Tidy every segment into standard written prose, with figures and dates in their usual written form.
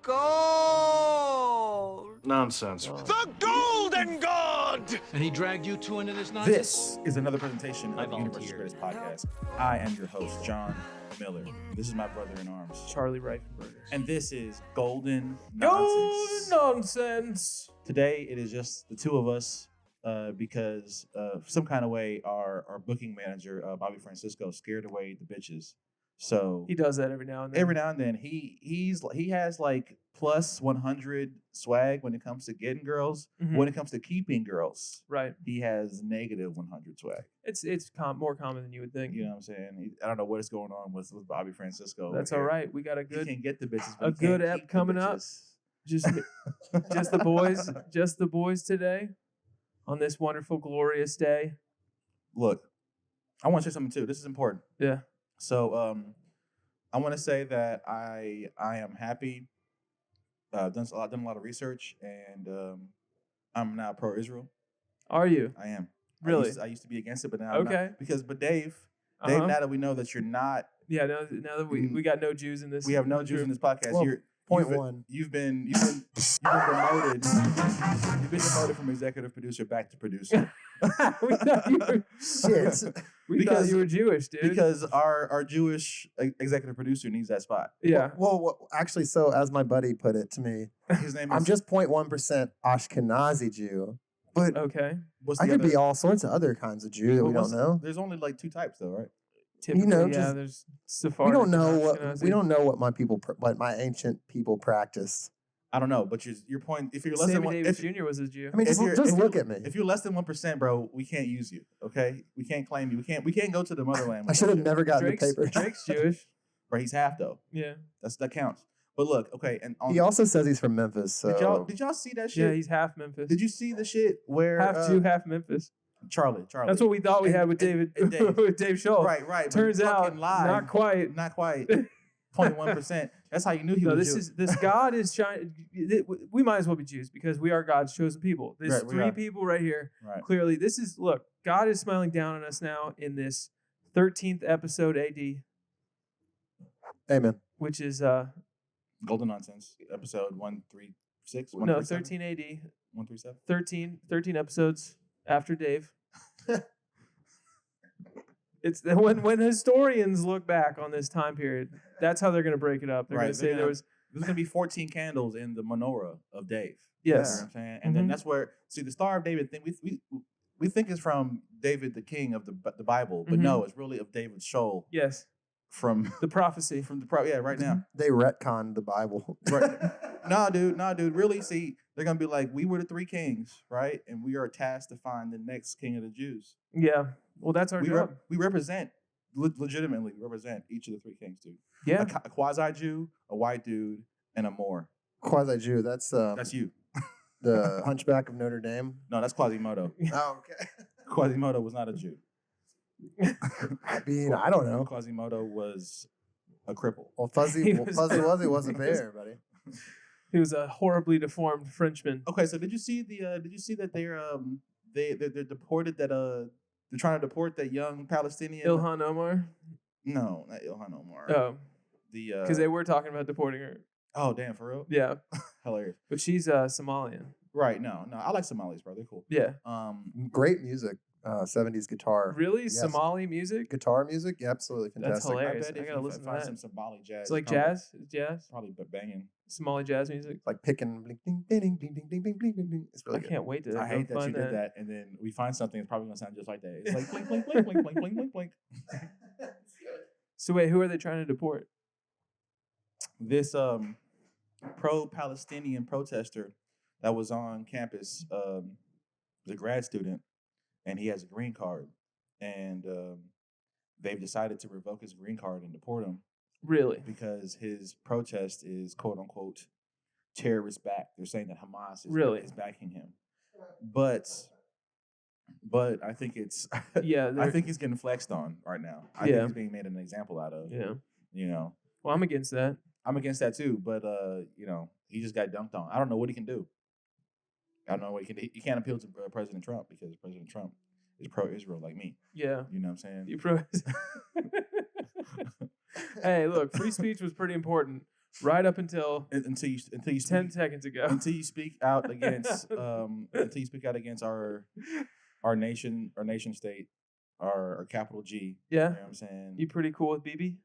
gold. Nonsense. The golden god! And he dragged you two into this nonsense? This is another presentation of the Universe's Greatest Podcast. I am your host, John Miller. This is my brother in arms, Charlie Reifenberger. and this is Golden Nonsense. Nonsense. Today, it is just the two of us because some kind of way our booking manager, Bobby Francisco, scared away the bitches. So He does that every now and then. every now and then he has like plus 100 swag when it comes to getting girls. Mhm. When it comes to keeping girls, Right. he has negative 100 swag. It's more common than you would think. You know what I'm saying? I don't know what is going on with Bobby Francisco. That's over all here. right. We got a He good can get the bitches. a But he good can't ep keep the coming up. bitches. just the boys today on this wonderful glorious day. Look, I want to say something too. This is important. Yeah. So I want to say that I am happy. Done a lot of research, and I'm now pro-Israel. Are you? I am. Really? I used to be against it, but now I'm Okay. not. But Dave, Uh-huh. now that we know that you're not, Yeah, now that we got no Jews in this. we have no Jews in this podcast. Well, You've one. been demoted. You've been demoted from executive producer back to producer. we thought you were Shit. We thought you were Jewish, dude. Because our Jewish executive producer needs that spot. yeah. Well, actually, so as my buddy put it to me, His name is. I'm just 0.1% Ashkenazi Jew, but Okay. What's I the could other- be all sorts of other kinds of Jew that we don't know. There's only like two types though, right? Typically, know, yeah. just- There's Sephardic. We don't know and what Ashkenazi. what my ancient people practiced. I don't know, but your point. If you're less than Sammy one, Davis if, Jr. was a Jew. I mean, If just you're- if look you- at me. if you're less than 1%, bro, we can't use you. Okay, we can't claim you. We can't go to the motherland. I should have never gotten the Drake's, paper. Drake's Jewish. Bro, he's half though. Yeah. That counts. But look, okay, and on, He also says he's from Memphis. So did y'all see that Yeah, shit? he's half Memphis. Did you see the shit where half Jew, half Memphis? Charlie? That's what we thought we And- had with David and Dave. with Dave Schultz. Right. but Turns you out, fucking lied. not quite. Not quite. 0.1%. That's how you knew he No, was this Jew. God is trying. We might as well be Jews because we are God's chosen people. There's Right, we three are. people right here. Right. Clearly, God is smiling down on us now in this 13th episode AD, amen. which is Golden Nonsense, episode 136. 13 AD, 137. 13 episodes after Dave. It's when historians look back on this time period, that's how they're going to break it up. They're going Right, to say they're there gonna- was There's gonna be 14 candles in the menorah of Dave. yes. You know what I'm saying? And then Mhm. that's where the Star of David thing we think is from David the king of the Bible, but no, it's really of David's soul Yes, from the prophecy. right now. They retconned the Bible. Right. Nah, dude. Really, see, they're gonna be like, we were the three kings, right? And we are tasked to find the next king of the Jews. Yeah. Well, that's our job. We represent legitimately represent each of the three kings, dude. Yeah. A quasi Jew, a white dude, and a Moor. Quasi Jew. That's That's you. the Hunchback of Notre Dame. No, that's Quasimodo. Oh, okay. Quasimodo was not a Jew. I mean, I don't know. Quasimodo was a cripple. Well, He Fuzzy was- Wuzzy wasn't there, buddy. He was a horribly deformed Frenchman. Okay, so did you see that they're deported that they're trying to deport that young Palestinian Ilhan Omar. No, not Ilhan Omar. Oh, The because they were talking about deporting her. oh damn, for real? Yeah, Hilarious. but she's Somalian. Right, no, I like Somalis, bro. They're cool. Yeah. Great music. 70s guitar. Really? Yes. Somali music? Guitar music? Yeah, absolutely That's fantastic. hilarious. I bet I if gotta you listen to find that. some Somali jazz. It's like probably- jazz? Jazz? Probably banging. Somali jazz music? Like picking bling, ding, ding, ding, ding, ding, ding, ding, ding, ding, ding. It's really I good. can't wait to I hate go that you find did that, and then we find something that's probably gonna sound just like that. It's like blink, blink, blink, blink, blink, blink, blink, blink. So wait, who are they trying to deport? This pro-Palestinian protester that was on campus, was a grad student, and he has a green card, and they've decided to revoke his green card and deport him Really? because his protest is quote unquote terrorist backed. They're saying that Hamas is backing him, but I think it's Yeah. I think he's getting flexed on right now. I think he's being made an example out of. Yeah. You know, Well, I'm against that. I'm against that too, but he just got dunked on. I don't know what he can do. I don't know what he can do. He can't appeal to President Trump because President Trump is pro-Israel like me. Yeah. You know what I'm saying? You pro. Hey, look, free speech was pretty important right up until until you 10 speak, seconds ago. until you speak out against our nation state, our capital G. Yeah. You know what I'm saying? You pretty cool with BB?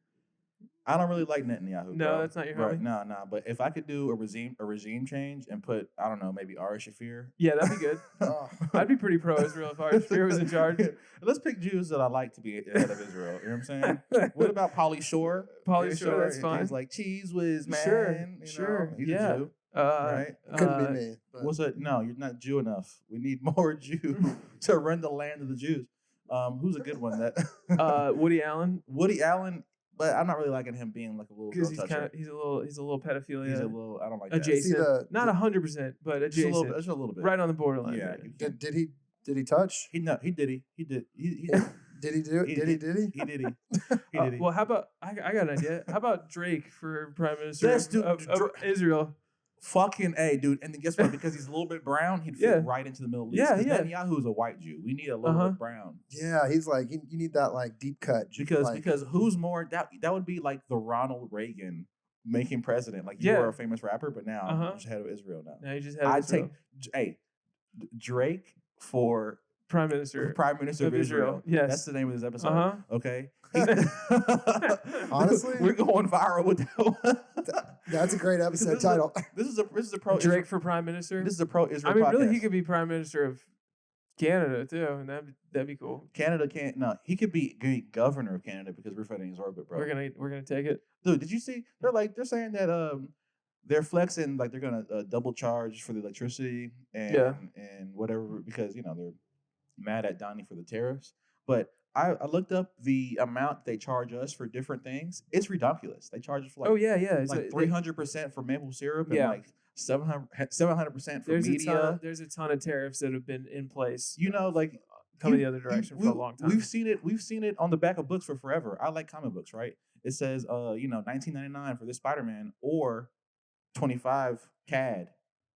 I don't really like Netanyahu. No, bro. that's not your right. homie? No. But if I could do a regime change and put, I don't know, maybe Ari Shafir. Yeah, that'd be good. I'd be pretty pro-Israel if Ari Shafir was in charge. Let's pick Jews that I like to be head of Israel. You know what I'm saying? What about Pauly Shore? Pauly Shore, that's fine. He's like cheese whiz, man. Sure. He's Yeah. a Jew, Uh, right? Couldn't be me. But What's that? No, you're not Jew enough. We need more Jew to run the land of the Jews. Who's a good one? That Woody Allen, Woody Allen, but I'm not really liking him being like a little girl because toucher. he's a little pedophilia. He's a little. I don't like adjacent, See not 100%, but that. adjacent, Just a little bit. right on the borderline. Yeah. man. did he touch? He did. He did. Did he do it? He Did he? did. Did he? He did. He did. Well, how about I got an idea? How about Drake for Prime Minister Yes, dude, of Israel? Fucking A, dude. And then guess what? Because he's a little bit brown, he'd fit Yeah. right into the Middle East. Yeah, 'Cause yeah. Netanyahu's a white Jew. We need a little bit brown. Yeah, he's like you need that like deep cut. Because who's more that would be like the Ronald Reagan making president. Like you Yeah. were a famous rapper, but now I'm just head of Israel now. Now you just had I'd take Drake for Prime Minister. Prime Minister of Israel. Yes. That's the name of this episode. Uh-huh. Okay. Honestly? we're going viral with that one. That's a great episode title. This is a pro Drake for Prime Minister. This is a pro Israel. I mean, really, podcast. he could be Prime Minister of Canada too, and that'd be cool. Canada can't. No, he could be governor of Canada because we're fighting his orbit, bro. We're gonna take it. Dude, did you see? They're saying that they're flexing like they're gonna double charge for the electricity and whatever because they're mad at Donnie for the tariffs. But I looked up the amount they charge us for different things. It's ridiculous. They charge us for like It's like 300% for maple syrup and Yeah. like 700% for media. There's a ton of tariffs that have been in place. Like coming the other direction for a long time. We've seen it on the back of books for forever. I like comic books, right? It says, $19.99 for this Spider-Man or 25 CAD.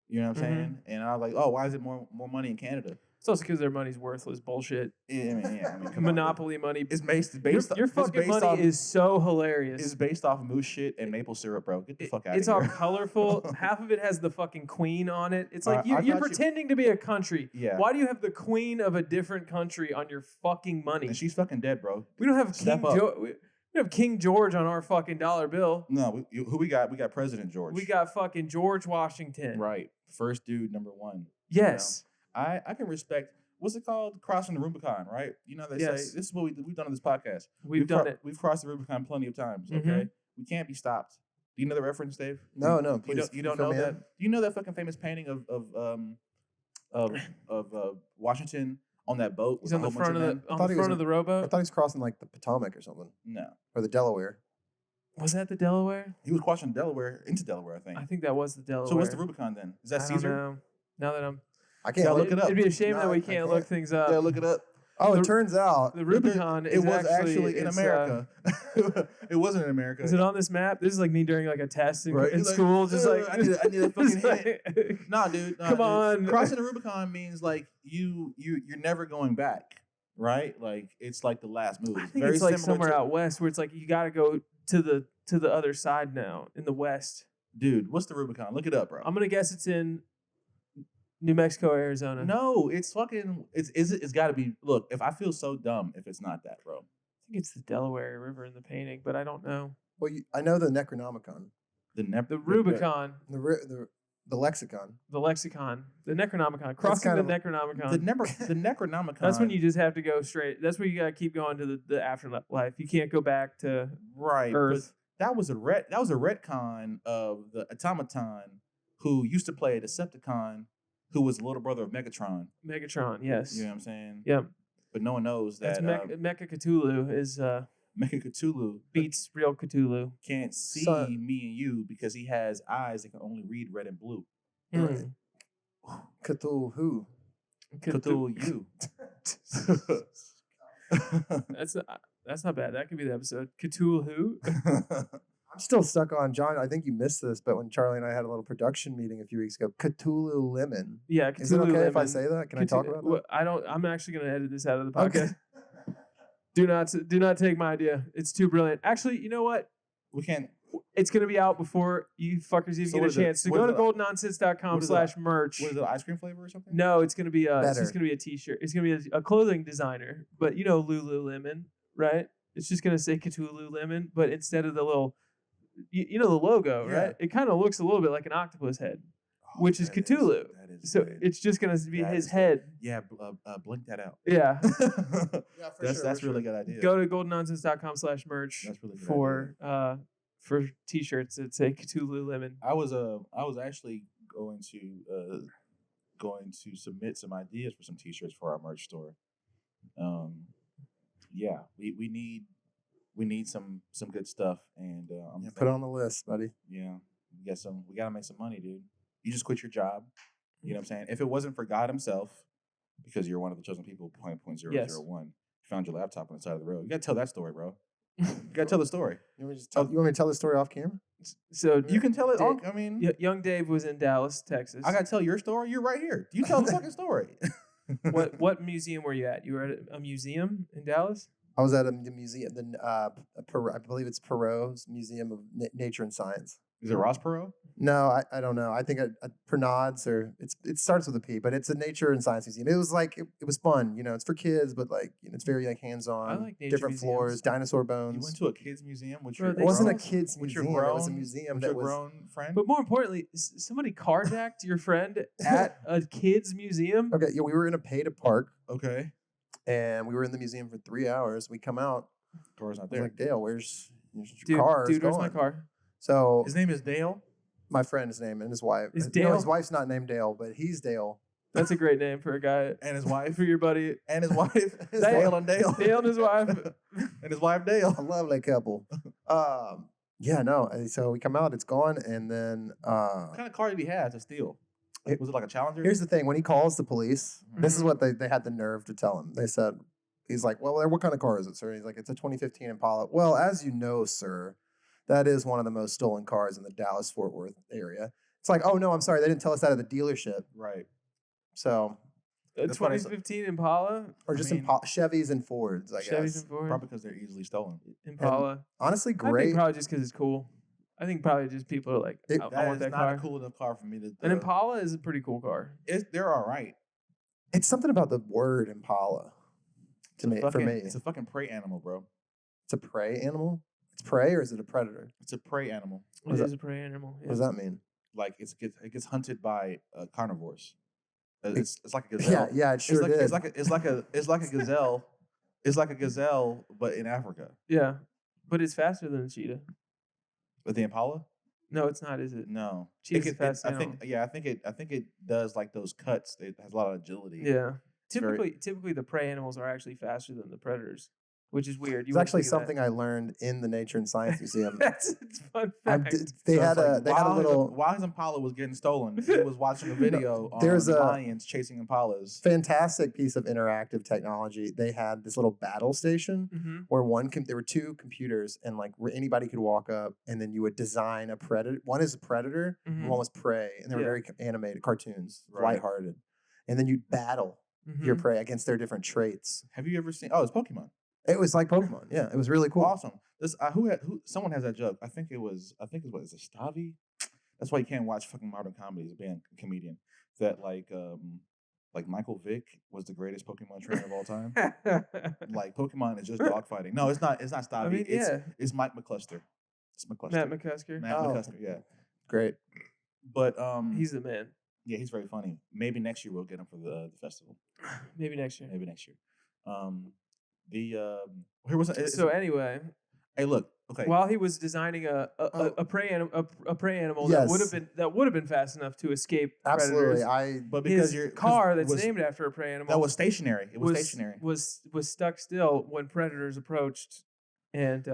You know what I'm saying? And I was like, oh, why is it more money in Canada? It's also because their money's worthless bullshit. I mean, come on. Monopoly money. It's based. Your fucking money is so hilarious. It's based off moose shit and maple syrup, bro. Get the fuck out of here. It's all colorful. Half of it has the fucking queen on it. It's like I you're thought pretending to be a country. Yeah. Why do you have the queen of a different country on your fucking money? And she's fucking dead, bro. We don't have Step King up. George. We don't have King George on our fucking dollar bill. No, who we got? We got President George. We got fucking George Washington. right. First dude, number one. Yes. I can respect. What's it called? Crossing the Rubicon, right? They say this is what we've done on this podcast. We've done it. We've crossed the Rubicon plenty of times. Okay, Mhm. we can't be stopped. Do you know the reference, Dave? No, You please. You don't fill know me that? in. Do you know that fucking famous painting of Washington on that boat? He's with on the a whole bunch front of men? the thought he was front of the I rowboat. thought he was crossing like the Potomac or something, No, or the Delaware. Was that the Delaware? he was crossing Delaware into Delaware, I think. I think that was the Delaware. So what's the Rubicon then? Is that I don't Caesar? know. Now that I'm I can't Yeah, look look it up. It'd be a shame No, that we I can't can't. look things up. Yeah, look it up. Oh, The- it turns out The Rubicon It is was actually in it's, America. It wasn't in America. Is it on this map? This is like me during like a test in, Right. in He's like, school. Just like I need a fucking just like- Nah, dude. Come on. Crossing the Rubicon means like you're never going back, right? Like it's like the last move. I think it's like somewhere out west where it's like you got to go to the other side now in the west. Dude, what's the Rubicon? Look it up, bro. I'm gonna guess it's in New Mexico, Arizona. No, it's fucking. It's got to be. Look, if I feel so dumb, if it's not that, bro. I think it's the Delaware River in the painting, but I don't know. well, I know the Necronomicon, The Rubicon, the lexicon. the lexicon, the Necronomicon, crossing the kind of- Necronomicon. The Necronomicon. That's when you just have to go straight. That's where you gotta keep going to the afterlife. You can't go back to right. Earth. But that was a retcon of the automaton who used to play a Decepticon, who was the little brother of Megatron. Megatron. Yes. You know what I'm saying? Yep. But no one knows That's that Mecha Cthulhu is Mecha Cthulhu beats real Cthulhu. can't see So- me and you because he has eyes that can only read red and blue. Mm. Cthulhu. Cthulhu you. That's not bad. That could be the episode. Cthulhu. I'm still stuck on John. I think you missed this, but when Charlie and I had a little production meeting a few weeks ago, Cthulhu Lemon. Yeah, Cthulhu. Is it okay if I Lemon. say that? Can I talk about that? Well, I don't. I'm actually going to edit this out of the Okay. podcast. Do not take my idea. It's too brilliant. Actually, you know what? we can't. It's going to be out before you fuckers even So get what a is it? chance. So What go is to it? goldenonsense.com/merch. What is it? Ice cream flavor or something? No, it's going to be it's Better. just going to be a t-shirt. It's going to be a clothing designer, but you know Lululemon, right? It's just going to say Cthulhu Lemon, but instead of the little you know the logo, Yeah. right? It kind of looks a little bit like an octopus head, which is that Cthulhu. That is So good. it's just going to be That his is head. Yeah, blink that out. Yeah. Yeah, That's really good idea. Go to goldenonsense.com/merch That's really good for t-shirts that say Cthulhu Lemon. I was actually going to submit some ideas for some t-shirts for our merch store. Yeah, we need some good stuff, and put it on the list, buddy. yeah, we gotta make some money, dude. You just quit your job. You know what I'm saying? If it wasn't for God Himself, because you're one of the chosen people, 0.001, Yes. you found your laptop on the side of the road. You gotta tell that story, bro. You gotta tell the story. You want me to tell the story off camera? So You can tell it. Dave- I mean, young Dave was in Dallas, Texas. I gotta tell your story. You're right here. You tell the fucking story. What museum were you at? You were at a museum in Dallas? I was at the museum, I believe it's Perot's Museum of Nature and Science. Is it Ross Perot? No, I don't know. I think Pernods or it starts with a P, but it's a nature and science museum. It was like it was fun, it's for kids, but like it's very like hands on. I like nature different museums. floors, dinosaur You bones. went to a kids museum with Bro, your they It wasn't a grown- kids with your museum. It was a grown- museum with that your was. grown friend. But more importantly, somebody carjacked your friend at a kids museum. Okay, yeah, we were in a pay to park, Okay, and we were in the museum for 3 hours. We come out. car's not I was there. like, Dale, where's your Dude, car? dude, where's my car? So His name is Dale. my friend's name and his wife. Is No, Dale? his wife's not named Dale, but he's Dale. That's a great name for a guy. And his wife. For your buddy And his wife. His Dale and Dale. Dale and his wife. And his wife A Dale. lovely couple. Yeah, no. So we come out, it's gone, and then What kind of car did he have to steal? Was it like a Challenger? here's the thing: when he calls the police, this is Mhm. what they had the nerve to tell him. They said, "He's like, well, what kind of car is it, sir?" And he's like, "It's a 2015 Impala." Well, as you know, sir, that is one of the most stolen cars in the Dallas-Fort Worth area. It's like, oh no, I'm sorry, they didn't tell us that at the dealership. Right. So, A That's funny. 2015 Impala. or I just mean, Chevys and Fords, I Chevys guess. and Ford. Probably because they're easily stolen. Impala. Honestly, I think great. probably just because it's cool. I think probably just people are like, It- I That want is that not car. a cool enough car for me to. An Impala is a pretty cool car. They're all right. It's something about the word Impala to me. For me, It's a fucking prey animal, bro. it's a prey animal. It's prey, or is it a predator? It's a prey animal. What It is is a prey animal. What does that mean? Like it gets hunted by carnivores. It's like a Yeah, gazelle. yeah, it sure did. It's like a gazelle. It's like a gazelle, but in Africa. Yeah, but it's faster than a cheetah. With the Impala? No, it's not, is it? No. Cheetah's a fast I think it does like those cuts. It has a lot of agility. Yeah. It's very- Typically the prey animals are actually faster than the predators, which is weird. It's actually something I learned in the Nature and Science Museum. It's fun I'm fact. d- they So had it's a like, they had a while little while his Impala was getting stolen, he was watching a video on there's a- lions chasing Impalas. fantastic piece of interactive technology. They had this little battle station Mm-hmm. where there were two computers, and like where anybody could walk up, and then you would design a predator. One is a predator, and Mhm. one was prey, and they were Yeah. very animated cartoons, Right. lighthearted. And then you'd battle your prey against their different traits. Have you ever seen? Oh, it's Pokemon. It was like Pokemon. Yeah, it was really cool. Awesome. This someone has that joke. I think it was what is it, Stavi? That's why you can't watch fucking modern comedies. Being a comedian, that like Michael Vick was the greatest Pokemon trainer of all time. Like Pokemon is just dogfighting. No, it's not. It's not Stavi. I mean, yeah. It's Mike McCluster. It's McCluster. Matt McCusker. Matt Oh. McCusker. Yeah. Great. But He's the man. yeah, he's very funny. Maybe next year we'll get him for the festival. Maybe next year. Maybe next year. Here was So anyway, hey, look. Okay. while he was designing a prey animal Yes. that would have been fast enough to escape Absolutely. predators. but because His car that's was, named after a prey animal that was stationary. It was stationary. was stuck still when predators approached and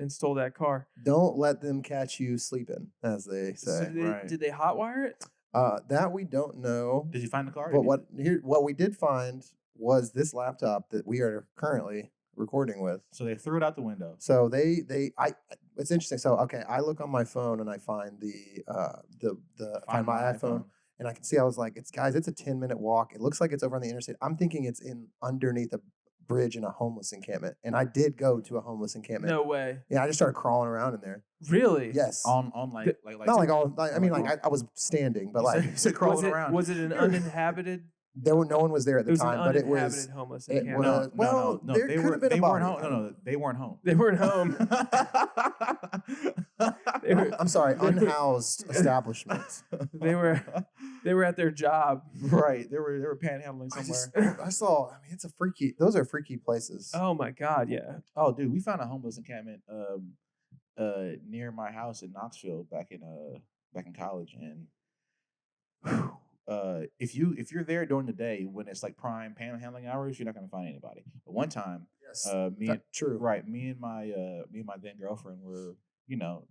stole that car. Don't let them catch you sleeping, as they So say. Right. did they hotwire it? That we don't know. Did you find the car? But what we did find was this laptop that we are currently recording with. So they threw it out the window. So it's interesting. So okay, I look on my phone and I find find my iPhone, and I can see I was like, it's a 10-minute walk. It looks like it's over on the interstate. I'm thinking it's in underneath bridge in a homeless encampment, and I did go to a homeless encampment. No way. Yeah, I just started crawling around in there. Really? Yes. On like Not like all. I mean, like I was standing, but like you said crawling around. Was it an uninhabited? no one was there at the It was time, an but it uninhabited was. homeless It encampment. was no, there they could were have been they a weren't body. home. No, they weren't home. They weren't home. They were, I'm sorry, unhoused establishments. they were at their job. Right. They were panhandling somewhere. I saw. I mean, it's a freaky. Those are freaky places. Oh my God, yeah. Oh, dude, we found a homeless encampment near my house in Knoxville back in college, and if you're there during the day when it's like prime panhandling hours, you're not gonna find anybody. But one time, Yes, true. me and my then girlfriend were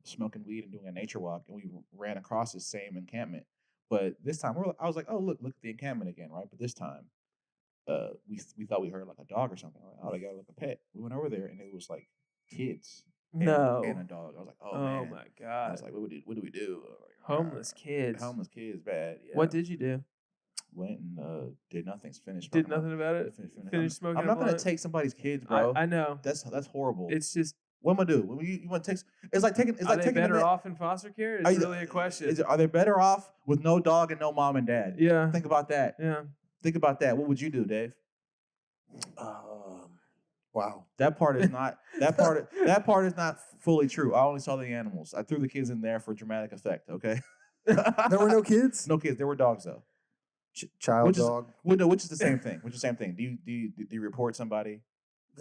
smoking weed and doing a nature walk, and we ran across the same encampment. But this time, I was like, oh look at the encampment again, right? But this time, we thought we heard like a dog or something. Like, oh, they got like a pet. We went over there, and it was like kids. And a dog. I was like, oh man. My God. I was like, what do we do? Homeless kids. Homeless kids, bad. Yeah. What did you do? Went and did nothing. Finished. Did smoking nothing about it? Finished smoking. I'm not gonna blunt? take somebody's kids, bro. I know. That's horrible. It's just. What am I do? You want to take? It's like taking. It's Are like they taking. better off in foster care? It's really a question. Are they better off with no dog and no mom and dad? Yeah. Think about that. Yeah. Think about that. What would you do, Dave? Wow. That part is not. That part is not fully true. I only saw the animals. I threw the kids in there for dramatic effect. Okay. There were no kids. No kids. There were dogs though. Child Which dog. Which is the same thing. Do you report somebody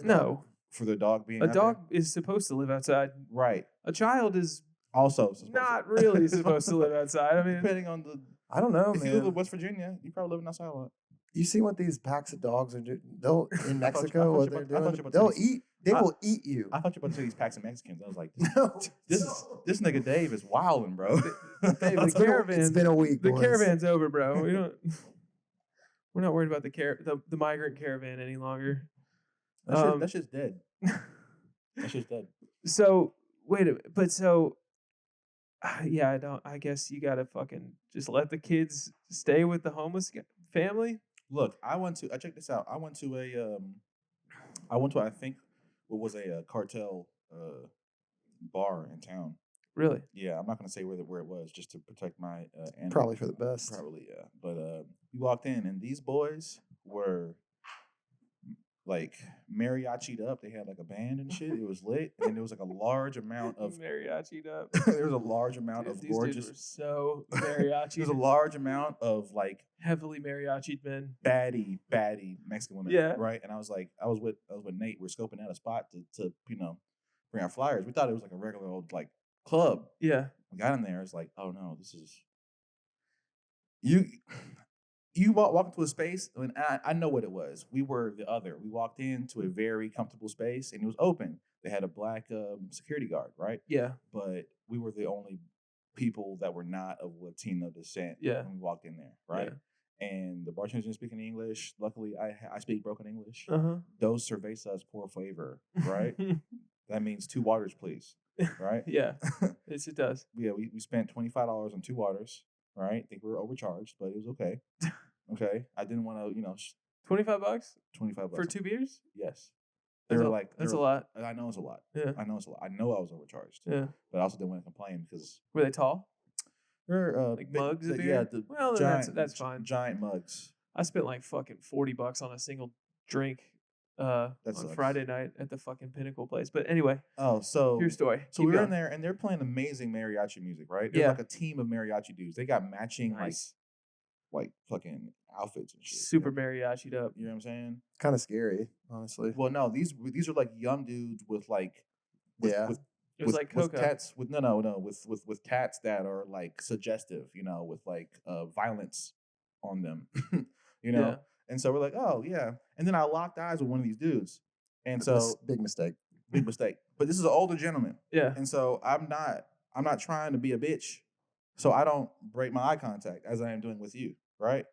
No. for the dog being A out dog is supposed to live outside. there? Right. A child is Also supposed to. not really supposed to live outside. I mean, Depending on the. I don't know, If you live in man. West Virginia, you probably living outside a lot. You see what these packs of dogs are doing? They'll in I thought Mexico. you What were they're about- I thought doing? you were about They'll to- eat. They will eat you. I thought you were about to say these packs of Mexicans. I was like, No. this nigga Dave is wilding, bro. Dave, the It's been a- caravan. It's been a week. The boys. caravan's over, bro. We're not worried about the migrant caravan any longer. That shit's dead. That shit's dead. So wait a minute, but so yeah, I guess you gotta fucking just let the kids stay with the homeless family. Look, check this out. I went to I think what was a cartel bar in town. Really? Yeah, I'm not gonna say where it was just to protect my animal. Probably for the best. Probably, yeah. But we walked in and these boys were like mariachi'd up. They had like a band and shit. It was lit, and there was like a large amount of mariachi'd up. there was a large amount Dude, of these dudes gorgeous. were so mariachi. There's a large amount of like heavily mariachi'd men. baddie Mexican women. Yeah. Right. And I was with Nate. We're scoping out a spot to bring our flyers. We thought it was like a regular old like club. Yeah. We got in there. It's like, oh no, this is you walk into a space, and I know what it was. We were the other. We walked into a very comfortable space, and it was open. They had a black security guard, right? Yeah. But we were the only people that were not of Latino descent Yeah. when we walked in there, right? And the bartenders didn't speak any English. Luckily, I speak broken English. Uh Dos cervezas por favor, right? huh. That means 2 waters, please, right? Yeah. Yes, it does. Yeah, we spent $25 on 2 waters, right? I think we were overcharged, but it was okay. Okay, I didn't want to, $25 $25 for 2 beers? Yes, they That's were a- like that's they a were- lot. I know it's a lot. Yeah. I know it's a lot. I know I was overcharged. Yeah. But I also didn't want to complain because Were they tall? they're Like mugs of beer? Yeah, the Well, then giant, that's fine. Giant mugs. I spent like fucking $40 on a single drink on sucks. Friday night at the fucking Pinnacle place. But anyway, Oh, so your story. So Keep we were going. in there, and they're playing amazing mariachi music, right? There's Yeah. like a team of mariachi dudes. They got matching Nice. like fucking outfits and shit. Super mariachi'd up. You know what I'm saying? Kind of scary, honestly. Well, no, these are like young dudes with like Yeah. with, It was like Coco. with tats with with tats that are like suggestive, with like violence on them, Yeah. And so we're like, oh yeah, and then I locked eyes with one of these dudes, and so Big mistake. big mistake. But this is an older gentleman, Yeah. and so I'm not trying to be a bitch, so I don't break my eye contact as I am doing with you, right?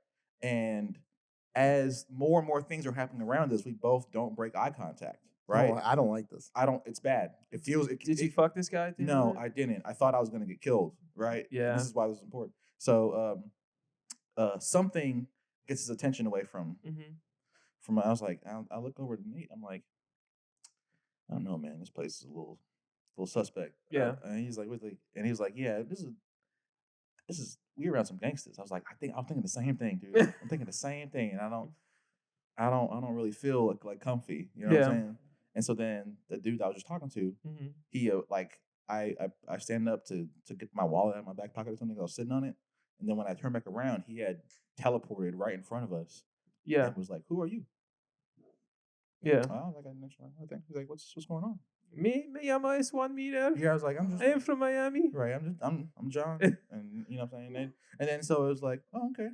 And as more and more things are happening around us, we both don't break eye contact, right? Oh, I don't like this. I don't. It's bad. It feels. Did you fuck this guy? at the end of No, it? I didn't. I thought I was going to get killed, right? Yeah. This is why this is important. So, something gets his attention away from Mhm. I was like, I look over to Nate. I'm like, I don't know, man. This place is a little suspect. Yeah. And he's like, and he was like, yeah, this is we around some gangsters. I was like, I'm thinking the same thing, dude. I'm thinking the same thing, and I don't really feel like comfy. You know what I'm saying? And so then the dude I was just talking to, he like I stand up to get my wallet out of my back pocket or something. I was sitting on it, and then when I turned back around, he had teleported right in front of us. Yeah. And was like, "Who are you?" Yeah. Oh, like I think he's like, "What's going on?" Me llamo es Juan Miller. Yeah, I was like, I am from Miami. Right. I'm John, and you know what I'm saying. And then so it was like, oh, okay.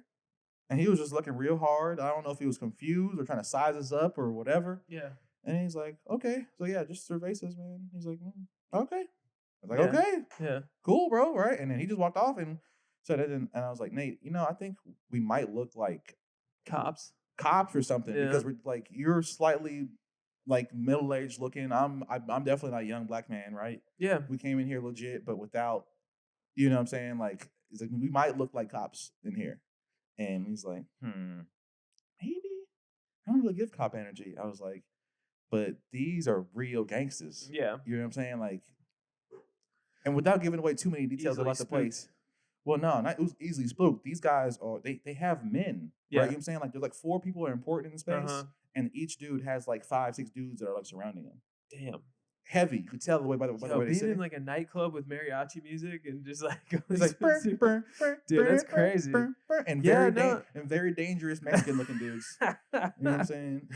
And he was just looking real hard. I don't know if he was confused or trying to size us up or whatever. Yeah. And he's like, okay. So yeah, just survey us, man. He's like, okay. I was like, okay. Yeah. Cool, bro. Right. And then he just walked off and said it. And I was like, Nate, I think we might look like cops or something because we're like, you're slightly like middle-aged looking. I'm definitely not a young black man, right? Yeah. We came in here legit, but without, you know what I'm saying? Like, it's like we might look like cops in here. And he's like, maybe. I don't really give cop energy. I was like, but these are real gangsters. Yeah. You know what I'm saying? Like, and without giving away too many details Easily about the place. Well, no, not it was easily spooked. These guys are they have men. Yeah. Right? You know what I'm saying? Like, there's like 4 people are important in space. And each dude has like 5-6 dudes that are like surrounding him. Damn. Heavy. You could tell the way by the way they being sit. in like a nightclub with mariachi music and just like it's like dude, that's crazy. And very dangerous Mexican looking dudes. You know what I'm saying?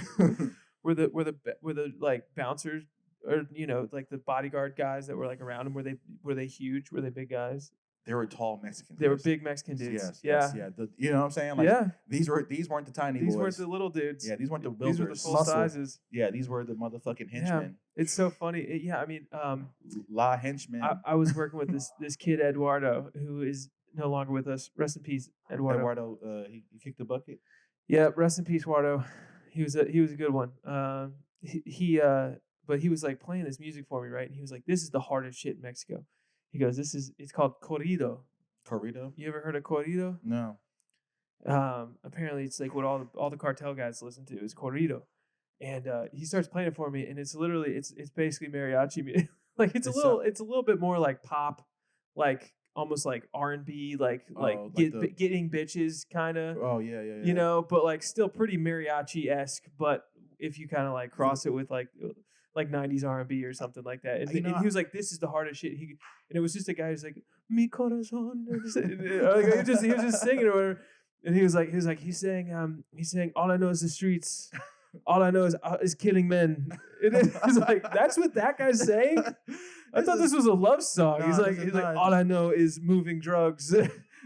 were the like bouncers or like the bodyguard guys that were like around him, were they huge? Were they big guys? They were tall Mexicans. They were big Mexican dudes. Yes. You know what I'm saying? Like, these weren't the tiny boys. These weren't the little dudes. Yeah, these weren't the builders. These were the full sizes. Yeah, these were the motherfucking henchmen. Yeah. It's so funny. I mean, La henchmen. I was working with this kid Eduardo, who is no longer with us. Rest in peace, Eduardo. He kicked the bucket. Yeah, rest in peace, Eduardo. He was a good one. But he was like playing this music for me, right? And he was like, "This is the hardest shit in Mexico." He goes, it's called corrido. Corrido? You ever heard of corrido? No. Apparently it's like what all the cartel guys listen to is corrido. And he starts playing it for me, and it's literally it's basically mariachi music. Like it's a little bit more like pop, like almost like R&B, getting bitches kind of. Oh yeah. You know, but like still pretty mariachi-esque, but if you kind of like cross it with like 90s R&B or something like that. And he was like, this is the hardest shit. And it was just a guy who's like, mi corazón. He was just singing or whatever. And he was saying, all I know is the streets. All I know is killing men. And it was like, that's what that guy's saying? I thought this was a love song. He's like, all I know is moving drugs.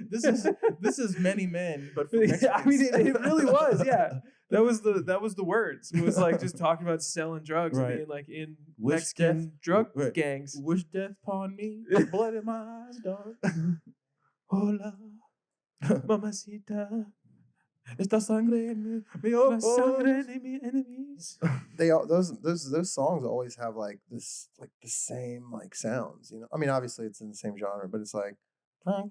This is many men, but for I mean, it really was, yeah. That was the words. It was like just talking about selling drugs and being like in Mexican drug gangs. Wish death upon me, blood in my eyes, dog. Hola, mamacita. Esta sangre en mi ojos. Sangre de mis enemies. Those songs always have like this like the same like sounds. I mean, obviously it's in the same genre, but it's like. Yeah.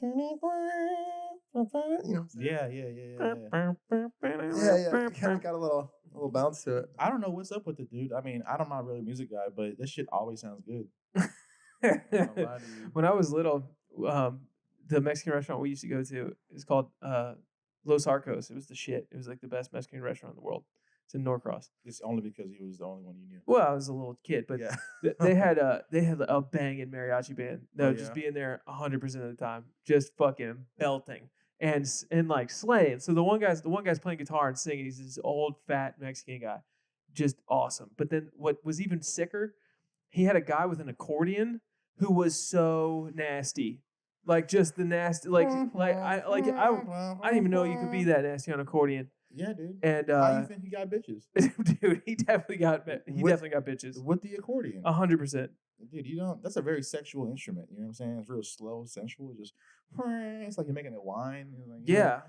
Kind of got a little bounce to it. I don't know what's up with it, dude. I mean, I'm not really a music guy, but this shit always sounds good. When I was little, the Mexican restaurant we used to go to is called Los Arcos. It was the shit. It was like the best Mexican restaurant in the world. It's in Norcross. It's only because he was the only one you knew. Well, I was a little kid, but they had a banging mariachi band. No, just being there 100% of the time, just fucking belting and like slaying. So the one guy's playing guitar and singing. He's this old fat Mexican guy, just awesome. But then what was even sicker, he had a guy with an accordion who was so nasty. Like just the nasty, I didn't even know you could be that nasty on accordion. Yeah, dude. And how you think he got bitches? Dude, he definitely got bitches. With the accordion. 100%. Dude, that's a very sexual instrument. You know what I'm saying? It's real slow, sensual. It's like you're making a wine. Like, you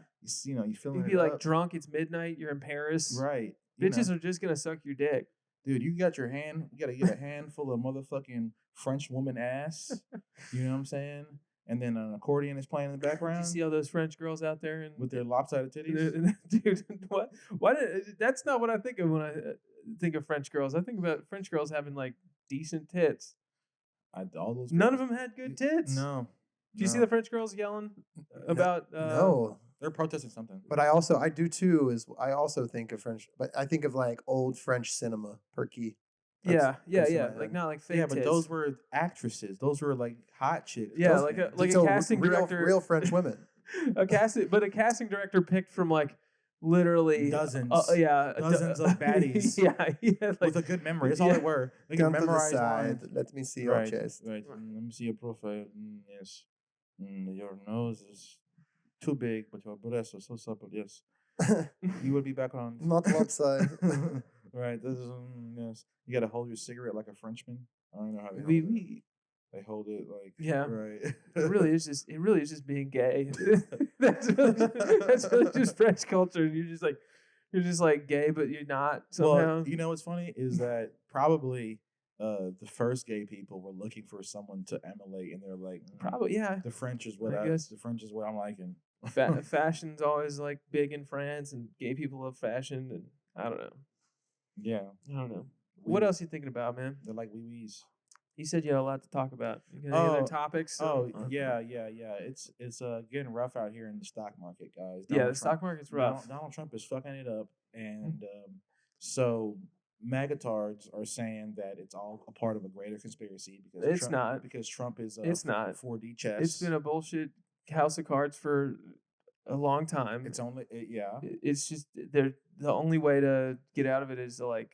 feeling You'd be like drunk, it's midnight, you're in Paris. Right. Bitches are just gonna suck your dick. Dude, you gotta get a handful of motherfucking French woman ass. You know what I'm saying? and then an accordion is playing in the Do background. you see all those French girls out there and with their lopsided titties? dude, what? Why? That's not what I think of when I think of French girls. I think about French girls having like decent tits. All those. None of them had good tits. No. Do you see the French girls yelling about? No. They're protesting something. But I do too. I also think of French, but I think of like old French cinema, perky. Yeah. my Like head. not like fake Yeah, but tits. those were actresses. Those were like hot chicks. Yeah, Those- like So a casting director. real French women. a casting director picked from like literally Dozens. Dozens of baddies. yeah, like with a good memory. That's all they were. They Come can to the memorize side. lines. Let me see your chest. Right. Let me see your profile. Yes. Your nose is too big, but your breasts are so supple. Yes. You would be back on. Not lopside. Right. This is yes. You gotta hold your cigarette like a Frenchman. I don't know how they hold it. They hold it like right. It really is just being gay. that's really just French culture. You're just like gay, but you're not somehow. Well, you know what's funny is that probably the first gay people were looking for someone to emulate, and they're like, probably yeah. The French is what I guess. the French is what I'm liking. Fashion's always like big in France, and gay people love fashion, and I don't know. Yeah, I don't know. What else you thinking about, man? They're like wee-wees. You said you had a lot to talk about. You got any other topics? Yeah. It's getting rough out here in the stock market, guys. The stock market's rough. Donald Trump is fucking it up, and so magatards are saying that it's all a part of a greater conspiracy because it's not because Trump is it's not 4D chess. It's been a bullshit house of cards for a long time. It's only It's just the only way to get out of it is to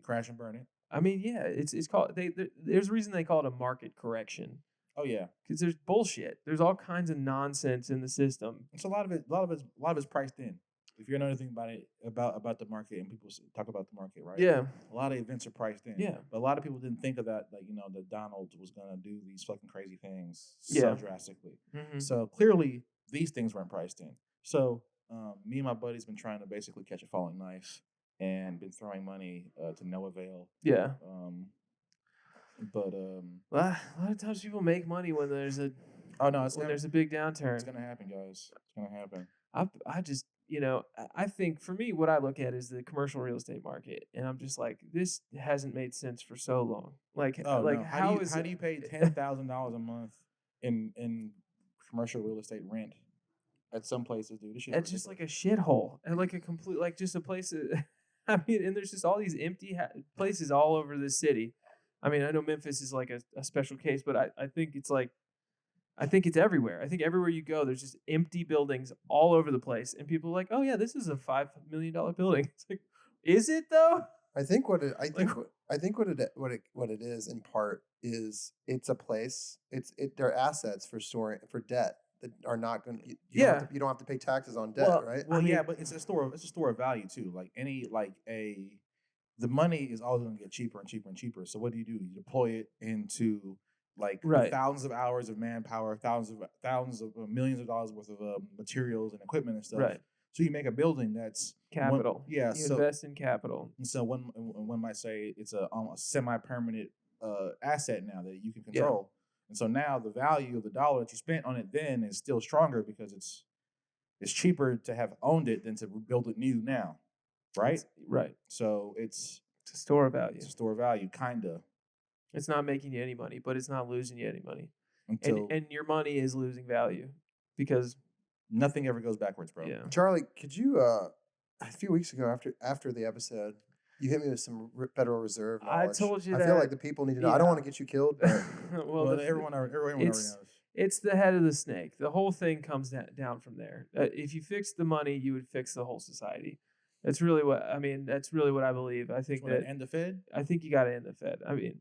crash and burn it. It's called there's a reason they call it a market correction. Oh yeah, because there's bullshit. There's all kinds of nonsense in the system. It's a lot of it's priced in. If you know anything about the market and people talk about the market, right? Yeah, a lot of events are priced in. Yeah, but a lot of people didn't think of that, that Donald was gonna do these fucking crazy things so drastically. Mm-hmm. So clearly these things weren't priced in. So me and my buddy's been trying to basically catch a falling knife and been throwing money to no avail. Yeah. But a lot of times people make money when there's a there's a big downturn. It's gonna happen, guys. It's gonna happen. I just I think for me what I look at is the commercial real estate market, and I'm just like, this hasn't made sense for so long. How do you pay $10,000 a month in commercial real estate rent at some places, dude? It's just like a shithole and like a complete just a place. And there's just all these empty places all over the city. I mean, I know Memphis is like a special case, but I think it's everywhere. I think everywhere you go, there's just empty buildings all over the place, and people are like, "Oh yeah, this is a $5 million building." It's like, is it though? I think what it is in part is it's a place. They're assets for debt that are not going to. You don't have to pay taxes on debt, right? Well, but it's a store of value too. The money is always going to get cheaper and cheaper and cheaper. So what do? You deploy it into thousands of hours of manpower, thousands of millions of dollars worth of materials and equipment and stuff. Right. So you make a building that's capital. You invest in capital. And so one might say it's a semi-permanent asset now that you can control. Yeah. And so now the value of the dollar that you spent on it then is still stronger because it's cheaper to have owned it than to build it new now. Right? Right. So it's a store of value. It's a store of value, kinda. It's not making you any money, but it's not losing you any money. And your money is losing value because nothing ever goes backwards, bro. Yeah. Charlie, could you a few weeks ago after the episode, you hit me with some Federal Reserve knowledge. I told you that. I feel like the people need to know. I don't want to get you killed, but everyone already knows. It's the head of the snake. The whole thing comes down from there. If you fix the money, you would fix the whole society. That's really what I believe. I think that end the Fed. I think you got to end the Fed. I mean,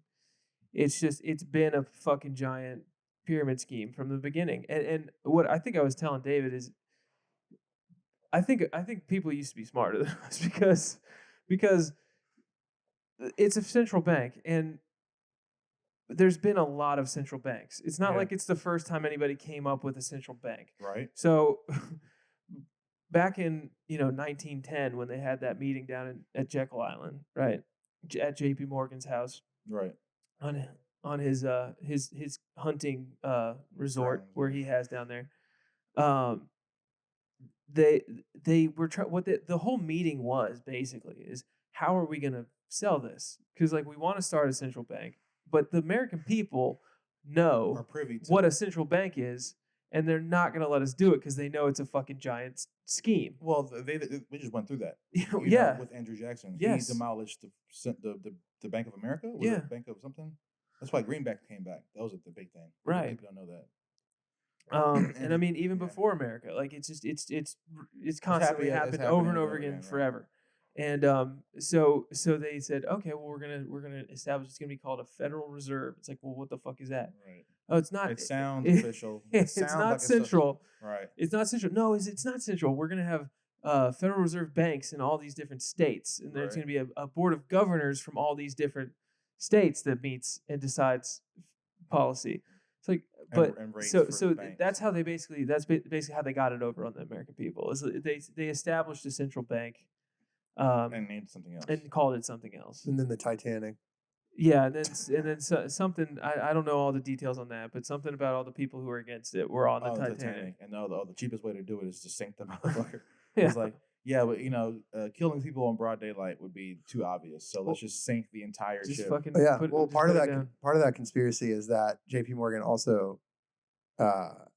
it's been a fucking giant pyramid scheme from the beginning. And what I think I was telling David is, I think people used to be smarter than us because it's a central bank, and there's been a lot of central banks. It's not like it's the first time anybody came up with a central bank. Right. So back in 1910 when they had that meeting down at Jekyll Island, right, at J.P. Morgan's house, right, on on his hunting resort Friend, where yeah. he has down there. They were what the whole meeting was basically is how are we going to sell this? Because like we want to start a central bank, but the American people Are know privy to what a central bank is, and they're not going to let us do it because they know it's a fucking giant scheme. Well, we just went through that. Yeah. With Andrew Jackson, Yes. he demolished the Bank of America. Was Yeah. it Bank of something? That's why Greenback came back. That was the big thing. Right. People don't know that. And I mean, even yeah. before America, like it's constantly happened over and over again forever. And so they said, okay, well we're gonna establish it's gonna be called a Federal Reserve. It's like, well, what the fuck is that? Right. Oh, it's not. It sounds official. It's sounds not like central. Right. It's not central. No, it's not central. We're gonna have Federal Reserve banks in all these different states, and there's Right. gonna be a board of governors from all these different states that meets and decides policy. It's like, but and rates so for banks. that's how they basically basically how they got it over on the American people is they established a central bank, and named something else. and called it something else. And then the Titanic. Yeah, and then something I don't know all the details on that, but something about all the people who were against it were on the Titanic. And the cheapest way to do it is to sink the motherfucker. Yeah. It's like, yeah, but killing people in broad daylight would be too obvious. So let's just sink the entire Just ship. fucking Yeah. put, Well, just part of put it that down. part of that conspiracy is that J.P. Morgan also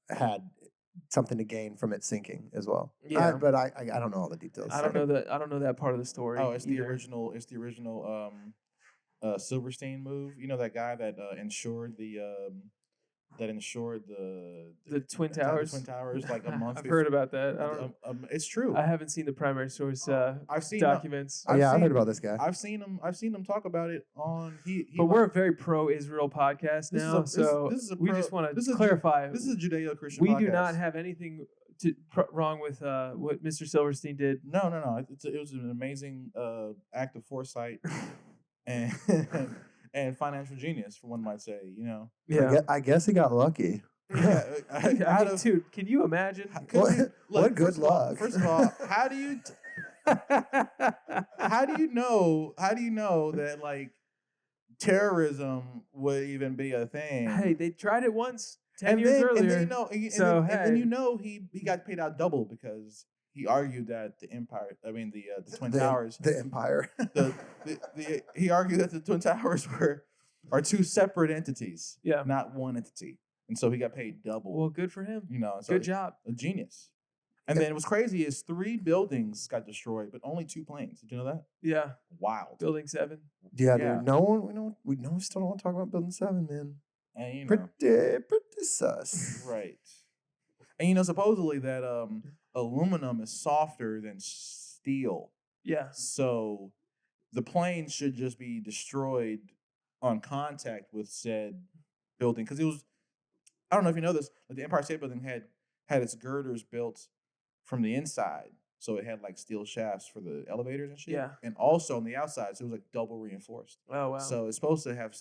had something to gain from it sinking as well. Yeah. But I don't know all the details. I don't know that part of the story. Oh, it's the either. original. It's the original Silverstein move. You know that guy that insured the Twin Towers. Twin Towers like a month. I've heard about that. I don't. It's true. I haven't seen the primary source I've seen documents. Oh, yeah, I heard about this guy. I've seen him talk about it on but we're a very pro-Israel podcast now, we just want to clarify. This is a Judeo-Christian. We podcast. do not have anything wrong with what Mr. Silverstein did. No. It was an amazing act of foresight and and financial genius, for one might say. Yeah. I guess he got lucky. Yeah, I mean, dude, can you imagine? What good luck. First of all, how do you know that like terrorism would even be a thing? Hey, they tried it once 10 years earlier. And then he got paid out double because he argued that the Twin Towers, the Empire, he argued that the Twin Towers are two separate entities, yeah, not one entity, and so he got paid double. Well, good for him. So good job, a genius. And then what's crazy is 3 buildings got destroyed, but only 2 planes. Did you know that? Yeah, Wild. Building 7. Yeah, Yeah. dude. We still don't want to talk about Building 7, man. And Pretty sus. right. And supposedly that aluminum is softer than steel. Yeah. So the plane should just be destroyed on contact with said building. Because it was, I don't know if you know this, but the Empire State Building had its girders built from the inside. So it had like steel shafts for the elevators and shit. Yeah. And also on the outside, so it was like double reinforced. Oh, wow. So it's supposed to have,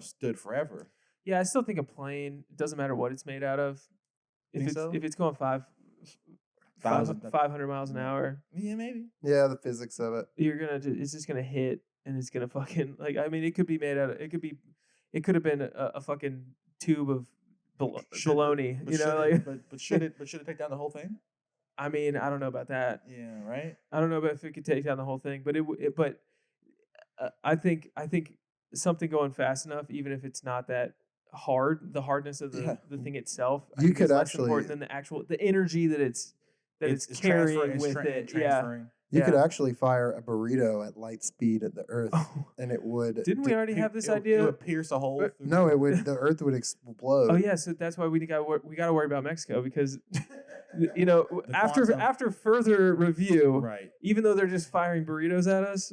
stood forever. Yeah, I still think a plane, it doesn't matter what it's made out of. If it's going 500 miles an hour, Yeah, maybe. Yeah, the physics of it. it's just gonna hit and it's gonna fucking it could be made out of it could have been a fucking tube of bologna, But should it take down the whole thing? I mean, I don't know about that. Yeah, right. I don't know about if it could take down the whole thing, but I think something going fast enough, even if it's not that hard, the hardness of the thing itself, I You think could is less actually- important than the energy that it's carrying with it. Yeah. transferring. You could actually fire a burrito at light speed at the Earth, Oh. and it would. Didn't we already have this It idea? would pierce a hole. through No, it would. The Earth would explode. Oh yeah, so that's why we got to worry about Mexico because after quantum- further review, Right. even though they're just firing burritos at us,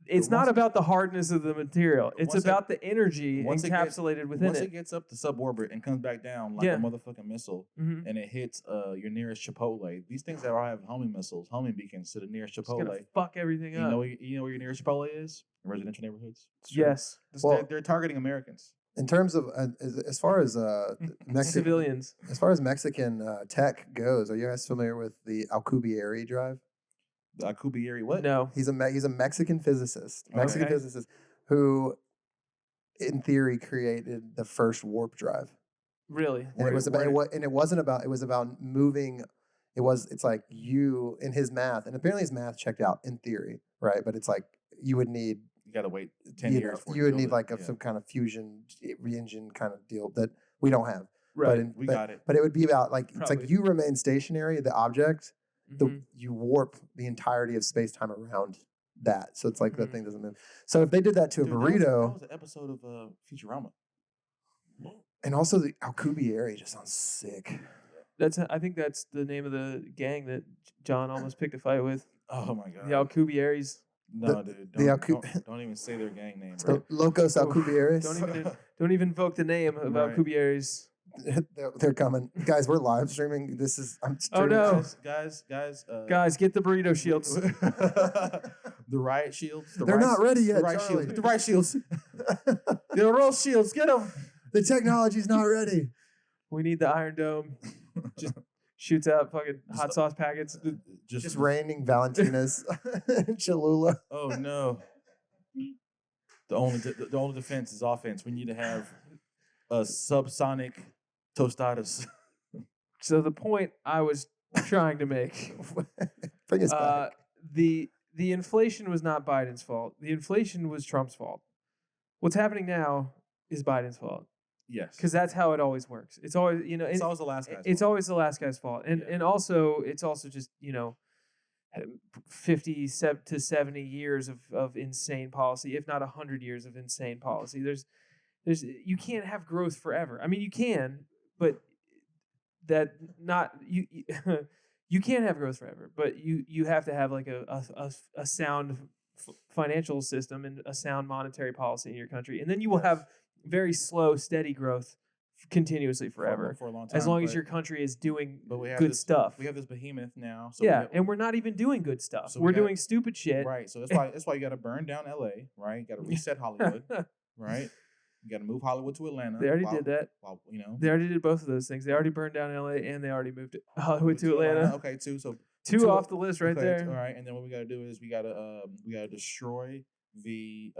it's But not once- about the hardness of the material. It's once it- about the energy once it encapsulated within Once it. it gets up to suborbit and comes back down like Yeah. a motherfucking missile, Mhm. and it hits your nearest Chipotle. These things that all have homing missiles, homing beacons to the nearest It's gonna Chipotle. fuck everything You up. know where your nearest Chipotle is? In residential neighborhoods. Yes, Well- They're targeting Americans. In terms of as far as Mexican civilians. as far as Mexican tech goes, are you guys familiar with the Alcubierre drive? The Alcubierre what? No. He's a Mexican physicist, Okay. who in theory, created the first warp drive. Really? And it wasn't about. It was about moving. It's like you in his math, and apparently his math checked out in theory, right? But it's like you would need. You got to wait 10 years. You would need like some kind of fusion re-engine kind of deal that we don't have. Right. But we got it. But it would be about like it's Probably. like you remain stationary. The object, you warp the entirety of space time around that. So it's like that thing doesn't move. So if they did that to a burrito, that was an episode of Futurama. Mm-hmm. and also the Alcubierre just sounds sick. I think that's the name of the gang that John almost picked a fight with. Oh my god. The Alcubierres. No, dude. Don't even say their gang name. So Locos Alcubierres. Don't even invoke the name of Right. Alcubierres. They're coming, guys. We're live streaming. I'm streaming. Oh no, guys. guys, get the burrito shields. The riot shields. They're not ready yet. The riot Charlie. shields. The riot shields. The roll shields. Get them. The technology's not ready. We need the Iron Dome. Just shoots out fucking hot sauce packets. Just raining Valentinas and Cholula. Oh no. The only defense is offense. We need to have a subsonic tostadas. So the point I was trying to make, Bring us back. the inflation was not Biden's fault. The inflation was Trump's fault. What's happening now is Biden's fault. Yes. Because that's how it always works. It's always, It's always the last guy's It's fault. always the last guy's fault. And also, it's also just, 50 to 70 years of insane policy, if not 100 years of insane policy. You can't have growth forever. I mean, you can, but you can't have growth forever, but you have to have like a sound financial system and a sound monetary policy in your country. And then you will have very slow, steady growth continuously forever. For a long time. As long as your country is doing good this, stuff. We have this behemoth now. So and we're not even doing good stuff. So we're doing stupid shit. Right. So that's why you got to burn down LA, right? You got to reset Hollywood, right? You got to move Hollywood to Atlanta. They already did that. They already did both of those things. They already burned down LA and they already moved Hollywood to Atlanta. Okay, two. So two off the list right there. All right, and then what we got to do is we got to destroy the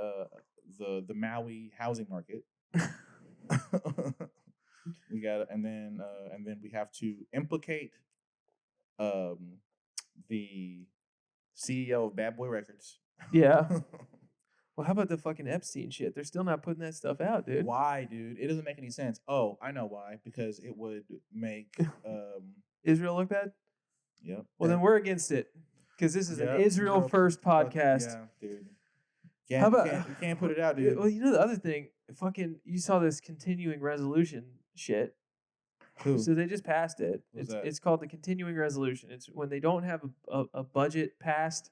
Maui housing market. We got and then we have to implicate the CEO of Bad Boy Records. Yeah. Well, how about the fucking Epstein shit? They're still not putting that stuff out, dude. Why, dude? It doesn't make any sense. Oh, I know why. Because it would make Israel look bad? Yep. Well, then we're against it. Because this is an Israel first podcast. Yeah, dude. How about, you can't put it out, dude. Well, the other thing, you saw this continuing resolution shit. Who? So they just passed it. What's that? It's called the continuing resolution. It's when they don't have a budget passed,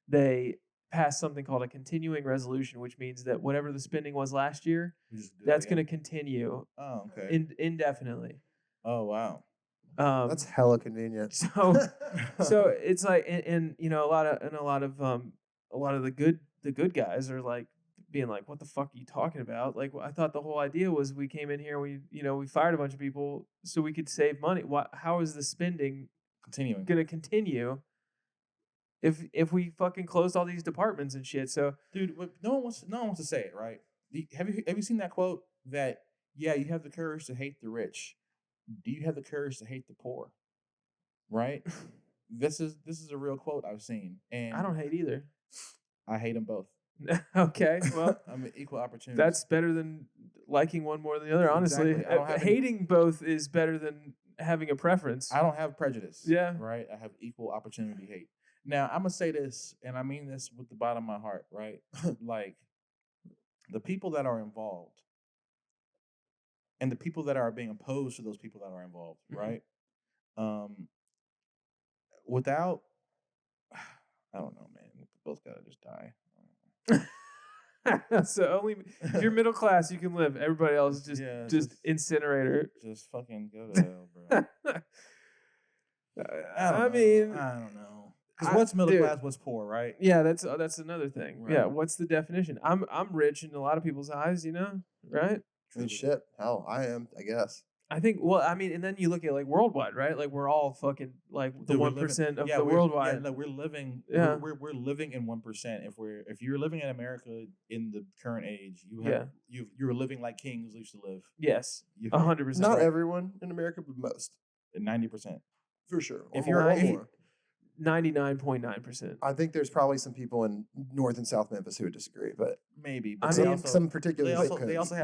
they pass something called a continuing resolution, which means that whatever the spending was last year, that's going to continue indefinitely. Oh, wow. That's hella convenient. So it's like, and a lot of the good guys are like being like, what the fuck are you talking about? Like, I thought the whole idea was we came in here, we fired a bunch of people so we could save money. How is the spending continuing going to continue if we fucking closed all these departments and shit? So, dude, no one wants to say it, right? Have you seen that quote that you have the courage to hate the rich? Do you have the courage to hate the poor? Right? This is a real quote I've seen, and I don't hate either. I hate them both. Okay, well, I'm an equal opportunity. That's better than liking one more than the other. Honestly, exactly. Hating both is better than having a preference. I don't have prejudice. Yeah, right. I have equal opportunity hate. Now I'm gonna say this, and I mean this with the bottom of my heart, right? Like the people that are involved, and the people that are being opposed to those people that are involved, right? Without, I don't know, man. We both gotta just die. So only if you're middle class, you can live. Everybody else just incinerator. Just fucking go to hell, bro. I don't know. Because what's middle class, what's poor, right? Yeah, that's another thing. Right. Yeah, what's the definition? I'm rich in a lot of people's eyes, right? Good shit. Hell, I am, I guess. I think. Well, I mean, and then you look at like worldwide, right? Like we're all fucking like the 1% of the worldwide. Yeah, no, we're living. Yeah. We're living in 1%. If you're living in America in the current age, you're living like kings used to live. Yes, 100%. Not everyone in America, but most. 90%. For sure. If Or you're more. 99.9%. I think there's probably some people in North and South Memphis who would disagree, but maybe. I But mean, some particular. they also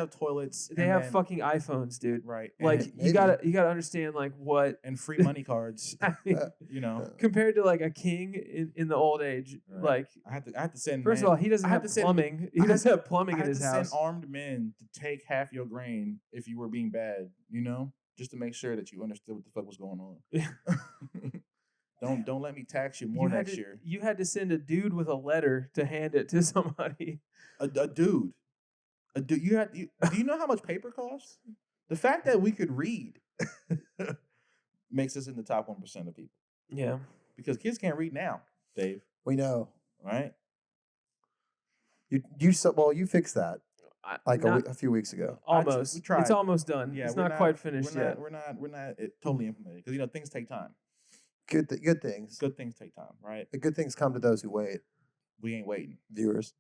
have toilets. They and have then- fucking iPhones, dude. right. Like and, you gotta understand like what and free money cards. I mean, You know, compared to like a king in the old age. Right. Like I have to send. first of all, he doesn't have plumbing. He doesn't have plumbing I in had his to house. send armed men to take half your grain if you were being bad. You know, just to make sure that you understood what the fuck was going on. Don't let me tax you more next year. You had to send a dude with a letter to hand it to somebody. A dude. Do you know how much paper costs? The fact that we could read makes us in the top 1% of people. Yeah. Because kids can't read now, Dave. we know. Right? You fixed that like Not- a few weeks ago. almost. we tried. It's almost done. Yeah, it's we're not quite finished yet. We're not totally implemented because things take time. Good things. Good things take time, right? The good things come to those who wait. We ain't waiting. Viewers.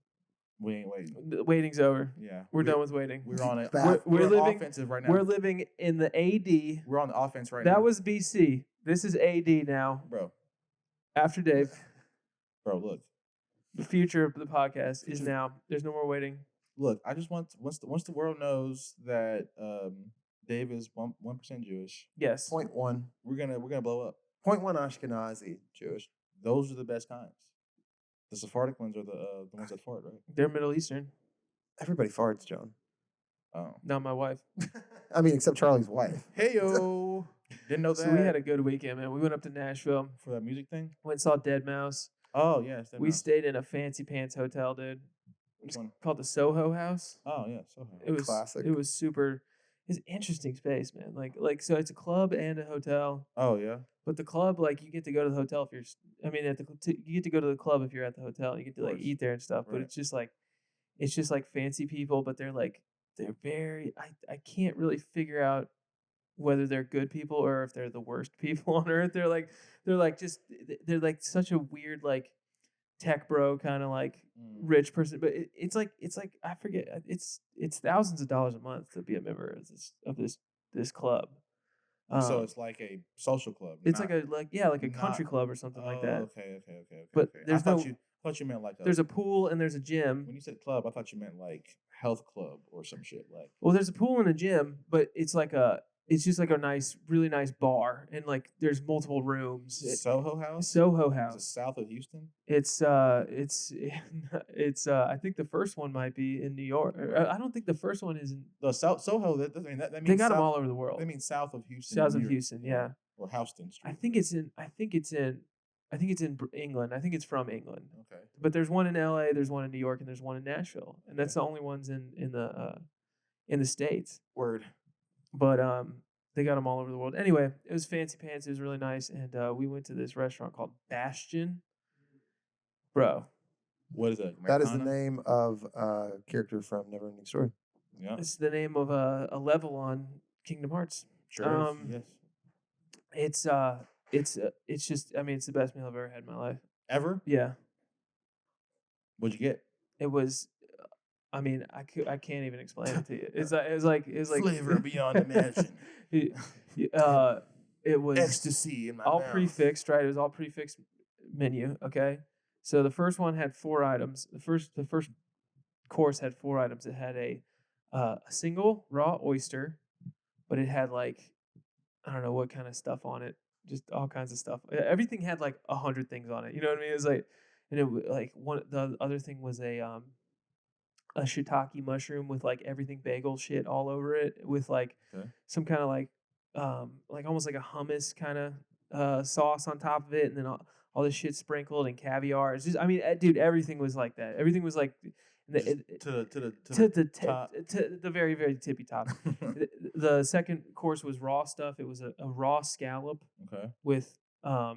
We ain't waiting. The waiting's over. Yeah, We're done with waiting. We're on it. We're We're living- offensive right now. We're living in the AD. We're on the offense right now. That was BC. This is AD now. bro. After Dave, Bro, look. the future of the podcast is now. There's no more waiting. Look, I just want once the world knows that Dave is 1% Jewish, Yes. 0.1. we're gonna blow up. 0.1 Ashkenazi Jewish. Those are the best kinds. The Sephardic ones are the ones that fart, right? They're Middle Eastern. Everybody farts, John. Oh, Not my wife. I mean, except Charlie's wife. hey yo, didn't know that. So we had a good weekend, man. We went up to Nashville. for that music thing. Went and saw Dead Mouse. Oh yes, We stayed in a fancy pants hotel, dude. Which It's one? called the Soho House. Oh yeah, so It was Classic. It was super. It's an interesting space, man. Like so, it's a club and a hotel. oh yeah, But the club, like, you get to go to the hotel if you're. You get to go to the club if you're at the hotel. You get to like course. eat there and stuff. But Right. it's just like fancy people, but they're very. I can't really figure out whether they're good people or if they're the worst people on earth. They're like such a weird like tech bro kind of like rich person. But it's like I forget. It's thousands of dollars a month to be a member of this club. so it's like a social club. It's not- like a country not- club or something like that. Okay. But okay. there's I thought no- you thought you meant like There's a pool and there's a gym. when you said club, I thought you meant like health club or some shit like. Well, there's a pool and a gym, but it's just like a really nice bar, and like there's multiple rooms. Soho House. Soho Is it House. south of Houston? It's I think the first one might be in New York. I don't think the first one is in. The Soho. That means They got them south- all over the world. They mean south of Houston. South New of York. Houston, yeah. Or Houston Street. I think it's in England. I think it's from England. Okay. But there's one in LA, there's one in New York, and there's one in Nashville, and that's the only ones in the States. Word. But they got them all over the world. Anyway, it was fancy pants. It was really nice, and we went to this restaurant called Bastion. Bro, What is that? That is the Americana? name of a character from Neverending Story. Yeah. it's the name of a level on Kingdom Hearts. Sure. Is. Yes. It's just it's the best meal I've ever had in my life. Ever? Yeah, What'd you get? it was. I can't even explain it to you. It was like Flavor beyond imagine. it was Ecstasy in my all mouth. prefixed, right? It was all prefixed menu. Okay, so the first one had 4 items. The first course had 4 items. It had a single raw oyster, but it had like I don't know what kind of stuff on it, just all kinds of stuff. Everything had like 100 things on it. You know what I mean? It was like, and the other thing was a shiitake mushroom with like everything bagel shit all over it, with like some kind of like almost like a hummus kind of sauce on top of it, and then all this shit sprinkled and caviar. It's just dude, everything was like that. Everything was like To the top. to the very, very tippy top. The second course was raw stuff. It was a raw scallop Okay. with I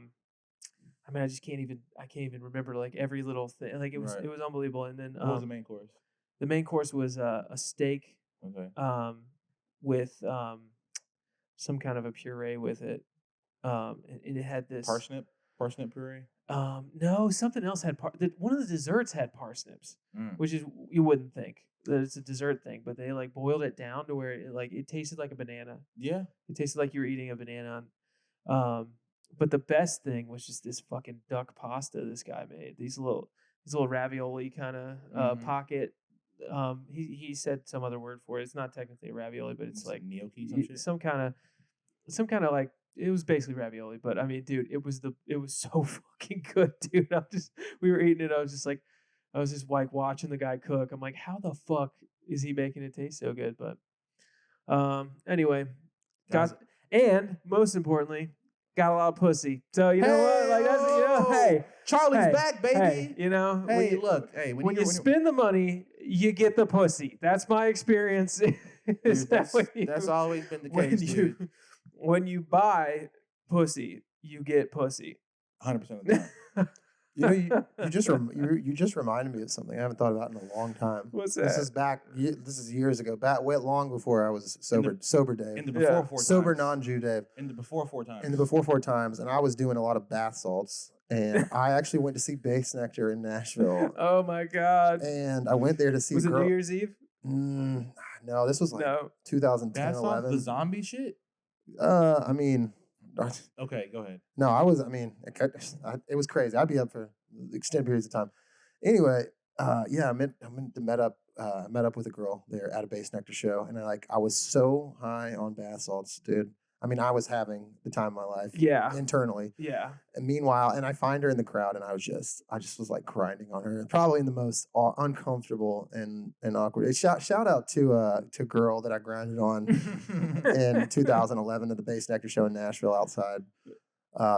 just can't even remember like every little thing. Like it was unbelievable. And then What was the main course? the main course was a steak Okay. with some kind of a puree with it. And it had this parsnip puree. No, something else had one of the desserts had parsnips, which is you wouldn't think that it's a dessert thing, but they like boiled it down to where it tasted like a banana. Yeah, it tasted like you were eating a banana. But the best thing was just this fucking duck pasta this guy made. These little ravioli kind of pocket. He said some other word for it. It's not technically a ravioli, but it's like gnocchi, some kind of like. It was basically ravioli, but I mean, dude, it was so fucking good, dude. We were eating it. I was just like watching the guy cook. I'm like, how the fuck is he making it taste so good? But anyway, and most importantly, got a lot of pussy. So you know what? Like that's hey, Charlie's back, baby. Hey, Hey, when you spend the money, you get the pussy. That's my experience. Dude, that's always been the case, dude. When you buy pussy, you get pussy. 100% of the time. You just reminded me of something I haven't thought about in a long time. What's that? This is years ago. Went long before I was sober Dave. In the before 4 times. Sober non-Jew Dave. In the before 4 times. In the before 4 times, and I was doing a lot of bath salts, and I actually went to see Bass Nectar in Nashville. Oh my god! And I went there to see. Was it New Year's Eve? No, this was like 2010, bath 11. Salts, the zombie shit. I mean. Okay, go ahead. No, it was crazy. I'd be up for extended periods of time. Anyway, I met up with a girl there at a Bass Nectar show, and I was so high on bath salts, dude. I mean, I was having the time of my life. Yeah. Internally. Yeah. And meanwhile, I find her in the crowd, and I just was like grinding on her, probably in the most uncomfortable and awkward. Shout out to a girl that I grinded on in 2011 at the Bass Nectar show in Nashville outside.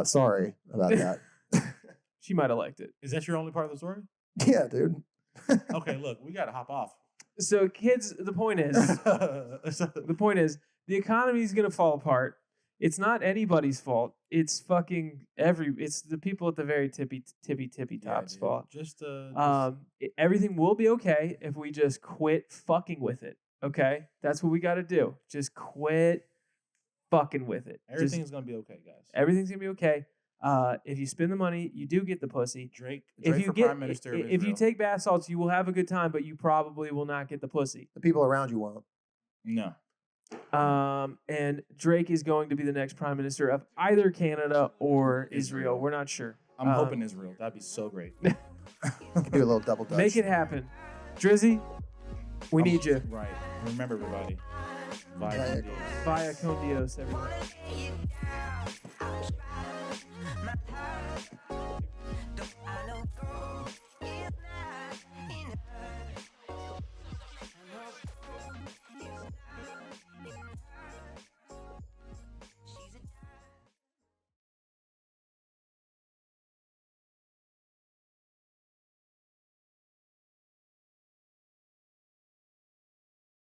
Sorry about that. She might have liked it. Is that your only part of the story? Yeah, dude. Okay, look, we gotta hop off. So, kids, the point is, the economy is going to fall apart. It's not anybody's fault. It's it's the people at the very tippy top's fault. Everything will be okay if we just quit fucking with it. Okay? That's what we got to do. Just quit fucking with it. Everything's going to be okay, guys. Everything's going to be okay. If you spend the money, you do get the pussy. Drake Prime Minister if you take bath salts, you will have a good time, but you probably will not get the pussy. The people around you won't. No. And Drake is going to be the next prime minister of either Canada or Israel. We're not sure. I'm hoping Israel. That'd be so great. Do a little double dutch. Make it happen. Drizzy, we need you. Right. Remember, everybody. Via con Dios, everyone.